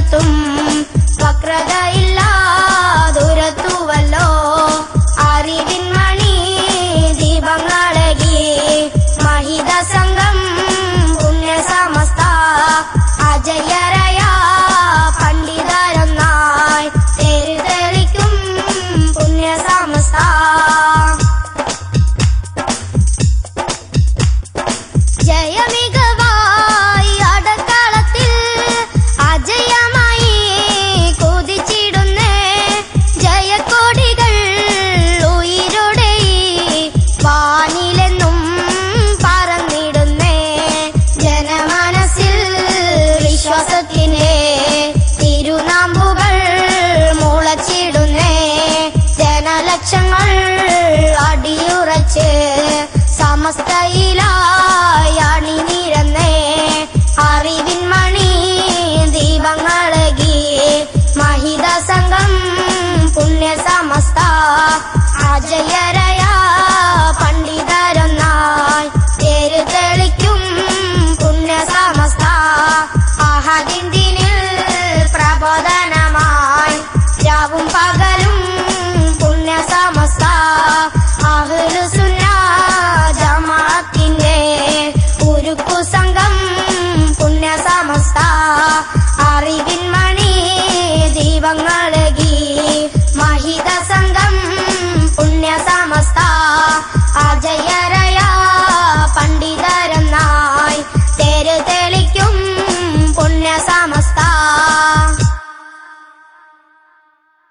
തീർത്തും വക്രതയില്ലാതുരത്തുവല്ലോ അറിവിൻ മണി ദീപങ്ങളകി മഹിത സംഘം പുണ്യസമസ്ത അജയരയ പണ്ഡിതരൊന്നായി തെളിക്കും പുണ്യസമസ്ത ജയമികവായി അടക്കളത്തിൽ അജയമായി കുതിച്ചിടുന്നേ ജയക്കൊടികൾ ഉയരോടെ വാനിലെന്നും പറന്നിടുന്നേ ജനമനസ്സിൽ വിശ്വാസത്തിന്റെ തിരുനാമ്പുകൾ മുളച്ചിടുന്നേ ജനലക്ഷങ്ങൾ അടിയുറച്ച് സമസ്തയിലായി അണിനിരന്നേ അറിവിൻ മണി ദീപങ്ങളകി മഹിത സംഘം പുണ്യസമസ്ത അജയരയ പണ്ഡിതരൊന്നായി തെളിക്കും പുണ്യസമസ്ത അഹദിന്ദിനിൽ പ്രബോധനമായി രാവും പകലും പുണ്യസമസ്ത അഹ്ലുസുന്ന ജമാഅത്തിന്റെ ഉരുക്കു സംഘം പുണ്യസമസ്ത അറിവിൻ മണി ദീപങ്ങളകി മഹിത സംഘം പുണ്യസമസ്ത അജയ